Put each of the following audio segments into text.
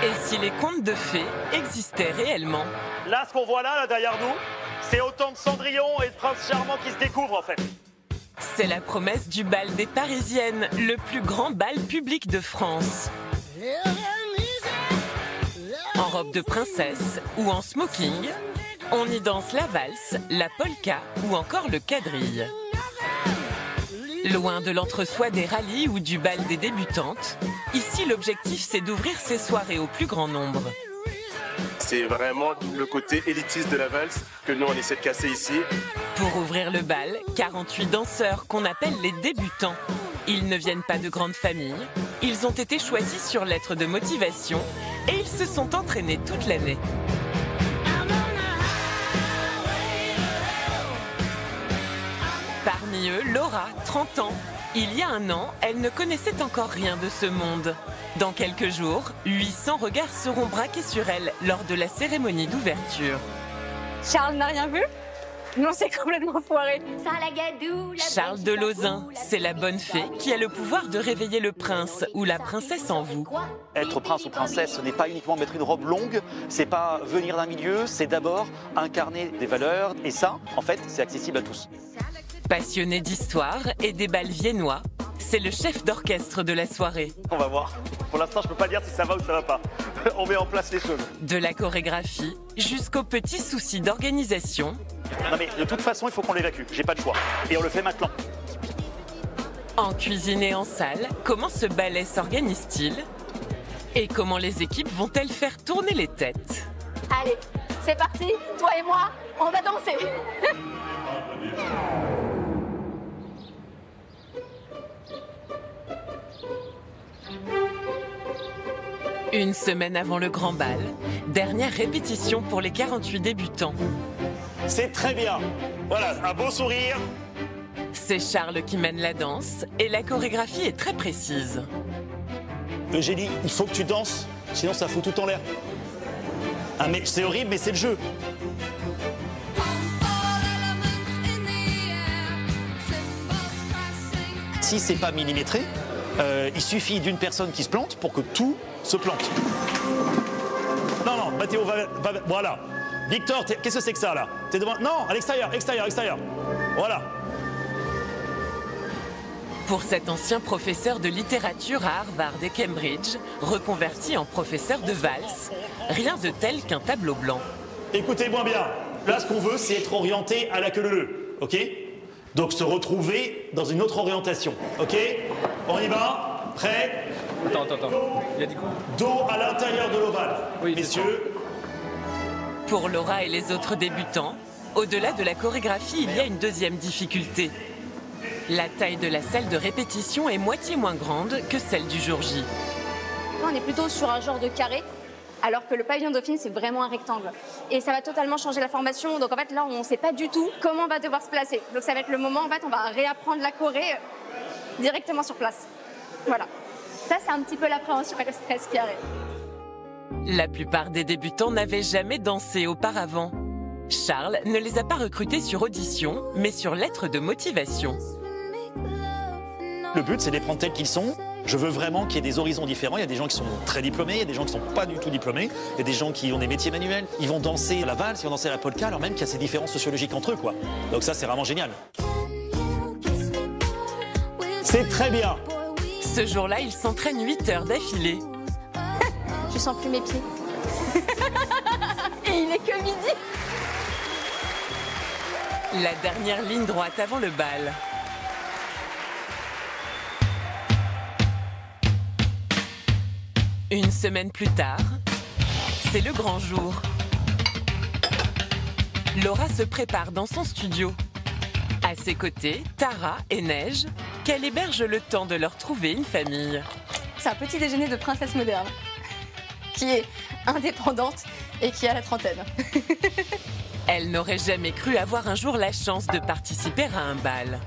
Et si les contes de fées existaient réellement? Là, ce qu'on voit là derrière nous, c'est autant de Cendrillon et de Prince Charmant qui se découvrent en fait. C'est la promesse du bal des Parisiennes, le plus grand bal public de France. En robe de princesse ou en smoking, on y danse la valse, la polka ou encore le quadrille. Loin de l'entre-soi des rallyes ou du bal des débutantes, ici l'objectif c'est d'ouvrir ces soirées au plus grand nombre. C'est vraiment le côté élitiste de la valse que nous on essaie de casser ici. Pour ouvrir le bal, 48 danseurs qu'on appelle les débutants. Ils ne viennent pas de grandes familles, ils ont été choisis sur lettre de motivation et ils se sont entraînés toute l'année. Parmi eux, Laura, 30 ans. Il y a un an, elle ne connaissait encore rien de ce monde. Dans quelques jours, 800 regards seront braqués sur elle lors de la cérémonie d'ouverture. Charles n'a rien vu? Non, c'est complètement foiré. Charles de Lauzun, c'est la bonne fée qui a le pouvoir de réveiller le prince ou la princesse en vous. Être prince ou princesse, ce n'est pas uniquement mettre une robe longue, c'est pas venir d'un milieu, c'est d'abord incarner des valeurs. Et ça, en fait, c'est accessible à tous. Passionné d'histoire et des bals viennois, c'est le chef d'orchestre de la soirée. On va voir. Pour l'instant, je peux pas dire si ça va ou ça va pas. On met en place les choses. De la chorégraphie jusqu'aux petits soucis d'organisation. Non mais de toute façon, il faut qu'on l'évacue. J'ai pas de choix. Et on le fait maintenant. En cuisine et en salle, comment ce ballet s'organise-t-il? Et comment les équipes vont-elles faire tourner les têtes? Allez, c'est parti, toi et moi, on va danser. Une semaine avant le grand bal, dernière répétition pour les 48 débutants. C'est très bien. Voilà, un beau sourire. C'est Charles qui mène la danse et la chorégraphie est très précise. Eugénie, il faut que tu danses, sinon ça fout tout en l'air. Ah mais c'est horrible, mais c'est le jeu. Si c'est pas millimétré, il suffit d'une personne qui se plante pour que tout se plante. Non, Mathéo, voilà. Victor, qu'est-ce que c'est que ça là? T'es devant? Non, à l'extérieur, extérieur. Voilà. Pour cet ancien professeur de littérature à Harvard et Cambridge, reconverti en professeur de valse, rien de tel qu'un tableau blanc. Écoutez-moi bien, là ce qu'on veut c'est être orienté à la queue leu, ok? Donc se retrouver dans une autre orientation, ok? On y va? Prêt? Attends. Il a dit quoi? Dos à l'intérieur de l'ovale, oui, messieurs. Pour Laura et les autres débutants, au-delà de la chorégraphie, il y a une deuxième difficulté. La taille de la salle de répétition est moitié moins grande que celle du jour J. Là, on est plutôt sur un genre de carré, alors que le pavillon Dauphine, c'est vraiment un rectangle. Et ça va totalement changer la formation. Donc en fait, là, on ne sait pas du tout comment on va devoir se placer. Donc ça va être le moment, en fait, on va réapprendre la choré directement sur place. Voilà. Ça, c'est un petit peu l'appréhension et le stress qui arrive. La plupart des débutants n'avaient jamais dansé auparavant. Charles ne les a pas recrutés sur audition, mais sur lettre de motivation. Le but, c'est de les prendre tels qu'ils sont. Je veux vraiment qu'il y ait des horizons différents. Il y a des gens qui sont très diplômés, il y a des gens qui ne sont pas du tout diplômés, il y a des gens qui ont des métiers manuels. Ils vont danser la valse, ils vont danser la polka, alors même qu'il y a ces différences sociologiques entre eux, quoi. Donc ça, c'est vraiment génial. C'est très bien. Ce jour-là, ils s'entraînent 8 heures d'affilée. Je sens plus mes pieds. Et il est que midi. La dernière ligne droite avant le bal. Une semaine plus tard, c'est le grand jour. Laura se prépare dans son studio. À ses côtés, Tara et Neige, qu'elle héberge le temps de leur trouver une famille. C'est un petit déjeuner de princesse moderne, qui est indépendante et qui a la trentaine. Elle n'aurait jamais cru avoir un jour la chance de participer à un bal.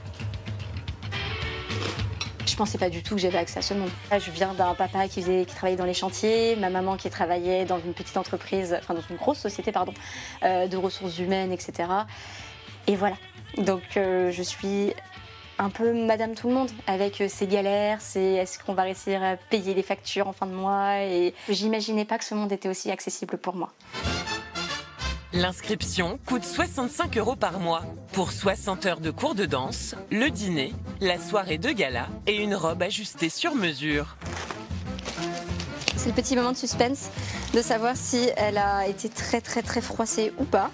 Je pensais pas du tout que j'avais accès à ce monde. Là, je viens d'un papa qui travaillait dans les chantiers, ma maman qui travaillait dans une petite entreprise, enfin dans une grosse société, pardon, de ressources humaines, etc. Et voilà. Donc je suis un peu Madame Tout le Monde, avec ses galères, est-ce qu'on va réussir à payer les factures en fin de mois, et j'imaginais pas que ce monde était aussi accessible pour moi. L'inscription coûte 65 € par mois pour 60 heures de cours de danse, le dîner, la soirée de gala et une robe ajustée sur mesure. C'est le petit moment de suspense de savoir si elle a été très froissée ou pas.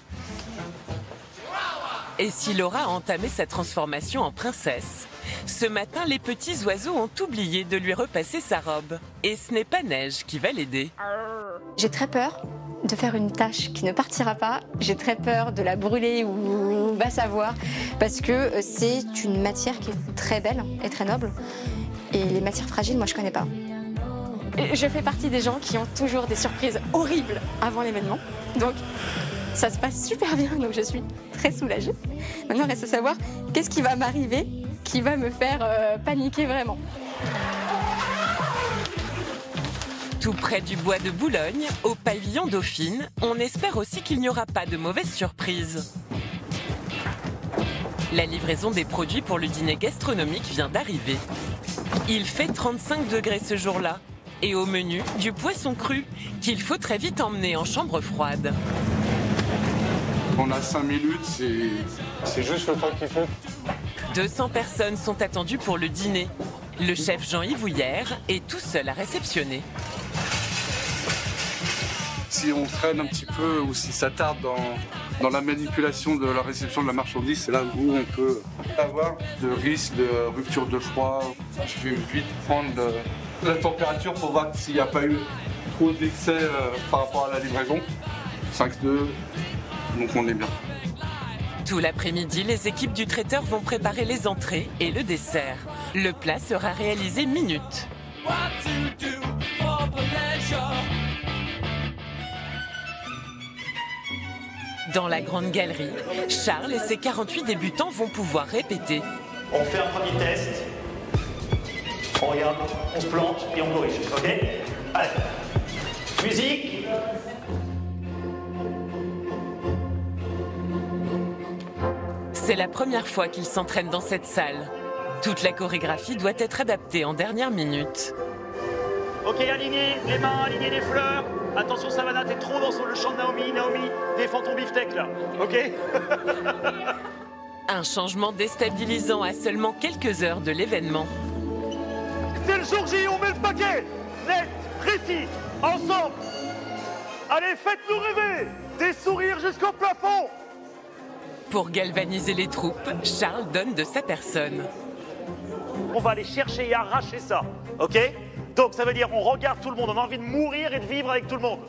Et si Laura a entamé sa transformation en princesse, ce matin, les petits oiseaux ont oublié de lui repasser sa robe. Et ce n'est pas Neige qui va l'aider. J'ai très peur de faire une tâche qui ne partira pas. J'ai très peur de la brûler ou va savoir, parce que c'est une matière qui est très belle et très noble. Et les matières fragiles, moi, je connais pas. Je fais partie des gens qui ont toujours des surprises horribles avant l'événement. Donc, ça se passe super bien, donc je suis très soulagée. Maintenant, il reste à savoir qu'est-ce qui va m'arriver qui va me faire paniquer vraiment. Tout près du bois de Boulogne, au pavillon Dauphine, on espère aussi qu'il n'y aura pas de mauvaises surprises. La livraison des produits pour le dîner gastronomique vient d'arriver. Il fait 35 degrés ce jour-là. Et au menu, du poisson cru qu'il faut très vite emmener en chambre froide. On a 5 minutes, c'est juste le temps qu'il faut. 200 personnes sont attendues pour le dîner. Le chef Jean-Yves Houillère est tout seul à réceptionner. Si on traîne un petit peu ou si ça tarde dans la manipulation de la réception de la marchandise, c'est là où on peut avoir de risques de rupture de froid. Je vais vite prendre la température pour voir s'il n'y a pas eu trop d'excès par rapport à la livraison. 5,2, donc on est bien. Tout l'après-midi, les équipes du traiteur vont préparer les entrées et le dessert. Le plat sera réalisé minute. Dans la grande galerie, Charles et ses 48 débutants vont pouvoir répéter. On fait un premier test. On regarde, on se plante et on corrige, ok? Allez, musique. C'est la première fois qu'ils s'entraînent dans cette salle. Toute la chorégraphie doit être adaptée en dernière minute. Ok, alignez les mains, alignez les fleurs. Attention Savannah, t'es trop dans le champ de Naomi. Naomi, défends ton beefsteak là, ok? Un changement déstabilisant à seulement quelques heures de l'événement. C'est le jour J, on met le paquet. Net, précis, ensemble. Allez, faites-nous rêver. Des sourires jusqu'au plafond. Pour galvaniser les troupes, Charles donne de sa personne. On va aller chercher et arracher ça, ok? Donc ça veut dire on regarde tout le monde, on a envie de mourir et de vivre avec tout le monde.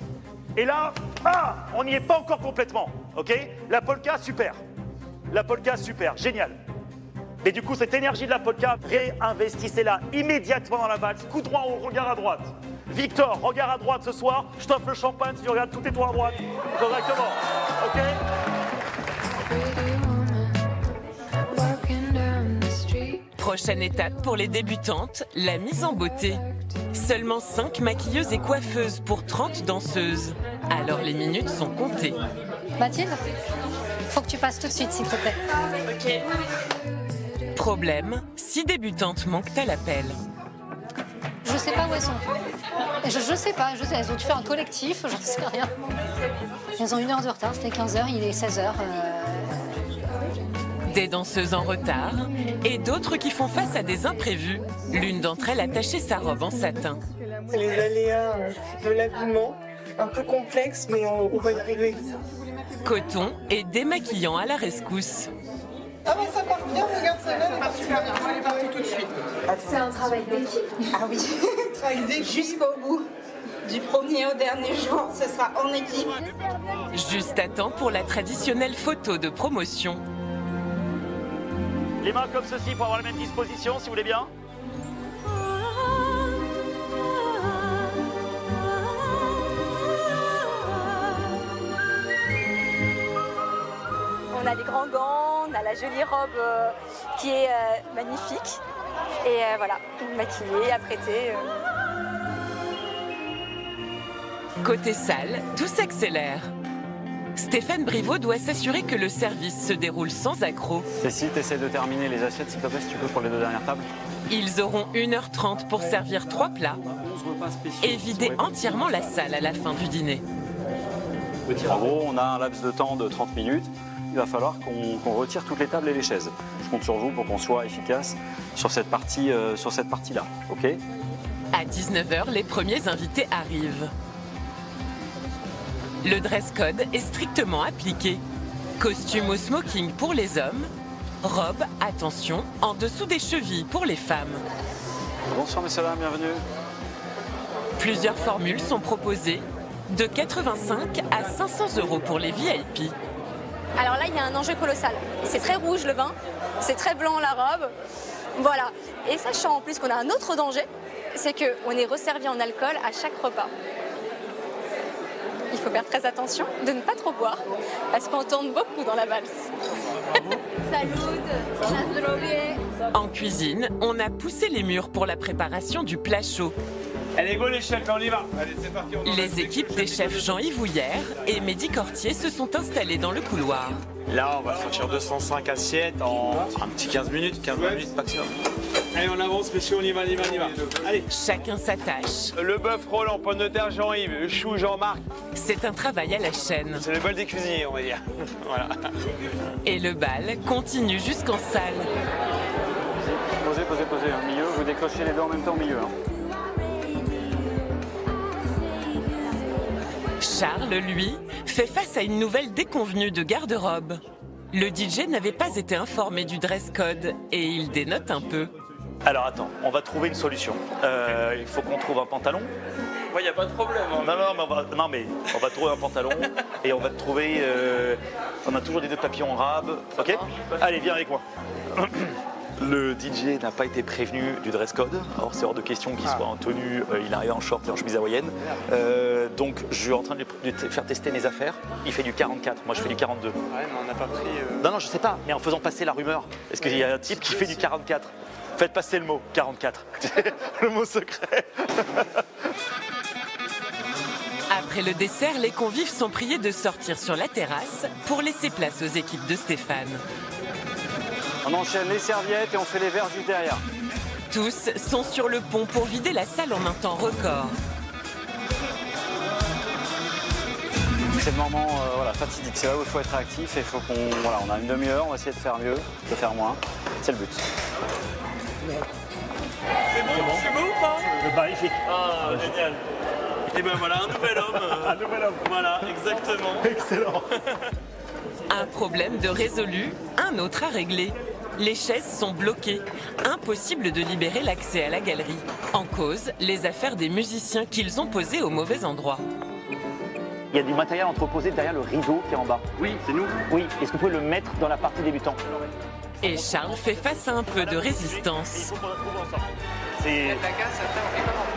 Et là, on n'y est pas encore complètement, ok? La polka, super. La polka, super, génial. Mais du coup, cette énergie de la polka, réinvestissez-la immédiatement dans la valse. Coup droit au regard à droite. Victor, regard à droite ce soir. Je t'offre le champagne si tu regardes tous tes toits à droite. Correctement, ok? Prochaine étape pour les débutantes, la mise en beauté. Seulement 5 maquilleuses et coiffeuses pour 30 danseuses. Alors les minutes sont comptées. Mathilde, faut que tu passes tout de suite, s'il te plaît. Ok. Problème, 6 débutantes manquent à l'appel. Je sais pas où elles sont. Je sais pas, elles ont dû faire un collectif, j'en sais rien. Elles ont 1 heure de retard, c'était 15h, il est 16h. Des danseuses en retard et d'autres qui font face à des imprévus. L'une d'entre elles a taché sa robe en satin. C'est les aléas de l'habillement, un peu complexe, mais on va y arriver. Coton et démaquillant à la rescousse. Ah mais ça part bien, regarde celle-là, elle part super bien. Elle est partie tout de suite. C'est un travail d'équipe. Ah oui, travail d'équipe jusqu'au bout. Du premier au dernier jour, ce sera en équipe. Juste à temps pour la traditionnelle photo de promotion. Les mains comme ceci pour avoir la même disposition, si vous voulez bien. On a les grands gants, on a la jolie robe qui est magnifique. Et voilà, maquillée, apprêtée. Côté salle, tout s'accélère. Stéphane Briveau doit s'assurer que le service se déroule sans accroc. Cécile, t'essaies de terminer les assiettes, s'il te plaît, si tu peux, pour les 2 dernières tables. Ils auront 1h30 pour servir 3 plats et vider entièrement la salle à la fin du dîner. En gros, on a un laps de temps de 30 minutes. Il va falloir qu'on retire toutes les tables et les chaises. Je compte sur vous pour qu'on soit efficace sur cette partie-là, ok? À 19h, les premiers invités arrivent. Le dress code est strictement appliqué. Costume au smoking pour les hommes, robe, attention, en dessous des chevilles pour les femmes. Bonsoir messieurs, dames, bienvenue. Plusieurs formules sont proposées, de 85 à 500 € pour les VIP. Alors là, il y a un enjeu colossal. C'est très rouge le vin, c'est très blanc la robe. Voilà. Et sachant en plus qu'on a un autre danger, c'est qu'on est resservi en alcool à chaque repas. Il faut faire très attention de ne pas trop boire, parce qu'on tourne beaucoup dans la valse. Salut, en cuisine, on a poussé les murs pour la préparation du plat chaud. Allez, go les chefs, on y va. Allez, c'est parti. Les équipes des chefs Jean-Yves Houillère et Mehdi Cortier se sont installés dans le couloir. Là, on va sortir 205 assiettes en un petit 15 minutes maximum. Allez, on avance, messieurs, on y va. Allez. Chacun s'attache. Le bœuf rôle en pomme de terre, Jean-Yves. Le chou, Jean-Marc. C'est un travail à la chaîne. C'est le bol des cuisiniers, on va dire. Voilà. Et le bal continue jusqu'en salle. Posez, au milieu. Vous décrochez les deux en même temps au milieu. Charles, lui, fait face à une nouvelle déconvenue de garde-robe. Le DJ n'avait pas été informé du dress code et il dénote un peu. Alors attends, on va trouver une solution. Il faut qu'on trouve un pantalon. Ouais, y a pas de problème. Hein. Non, mais on va trouver un pantalon et on va trouver... on a toujours des 2 papillons arabes, ok? Allez, viens avec moi. Le DJ n'a pas été prévenu du dress code. Alors c'est hors de question qu'il soit en tenue, il arrive en short et en chemise hawaïenne. Donc je suis en train de lui faire tester mes affaires. Il fait du 44, moi je fais du 42. Ouais, mais on n'a pas pris... Non, je sais pas, mais en faisant passer la rumeur. Est-ce qu'il y a un type qui fait du 44? Faites passer le mot, 44. Le mot secret. Après le dessert, les convives sont priés de sortir sur la terrasse pour laisser place aux équipes de Stéphane. On enchaîne les serviettes et on fait les verres juste derrière. Tous sont sur le pont pour vider la salle en un temps record. C'est le moment fatidique, c'est là où il faut être actif et il faut qu'on... Voilà, on a une demi-heure, on va essayer de faire mieux, de faire moins. C'est le but. C'est bon ou pas? Magnifique. Ah, génial. Et ben voilà, un nouvel homme. Un nouvel homme. Voilà, exactement. Excellent. Un problème de résolu, un autre à régler. Les chaises sont bloquées. Impossible de libérer l'accès à la galerie. En cause, les affaires des musiciens qu'ils ont posées au mauvais endroit. Il y a du matériel entreposé derrière le rideau qui est en bas. Oui, c'est nous. Oui, est-ce que vous pouvez le mettre dans la partie débutant? Et Charles fait face à un peu de résistance. C'est...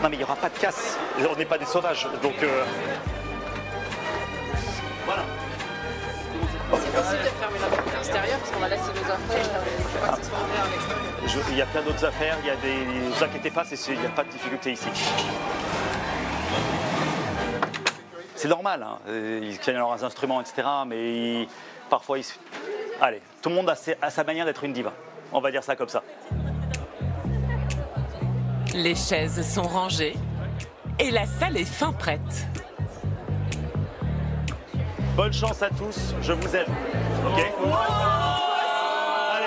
Non mais il n'y aura pas de casse. On n'est pas des sauvages, donc... Voilà. C'est possible de fermer la porte extérieure parce qu'on va laisser nos affaires. Il faut pas que ce soit ouvert à l'extérieur. Il y a plein d'autres affaires, il y a des... Ne vous inquiétez pas, il n'y a pas de difficulté ici. C'est normal, hein. Ils tiennent leurs instruments, etc. Mais parfois, allez, tout le monde a sa manière d'être une diva. On va dire ça comme ça. Les chaises sont rangées et la salle est fin prête. Bonne chance à tous, je vous aime. Ok. Allez.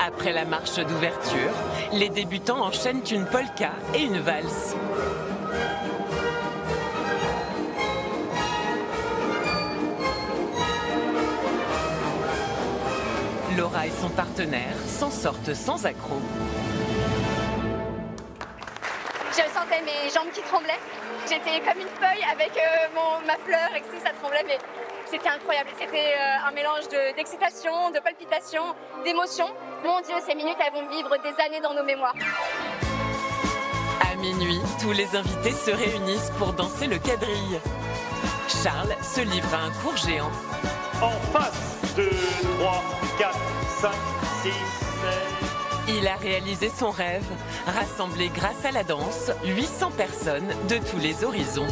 Après la marche d'ouverture, les débutants enchaînent une polka et une valse. Laura et son partenaire s'en sortent sans accroc. Je sentais mes jambes qui tremblaient. J'étais comme une feuille avec ma fleur, et ça tremblait, mais c'était incroyable. C'était un mélange d'excitation, de palpitation, d'émotion. Mon Dieu, ces minutes, elles vont vivre des années dans nos mémoires. À minuit, tous les invités se réunissent pour danser le quadrille. Charles se livre à un cours géant. En face, 2, 3, 4, 5, 6, 7... Il a réalisé son rêve, rassembler grâce à la danse 800 personnes de tous les horizons.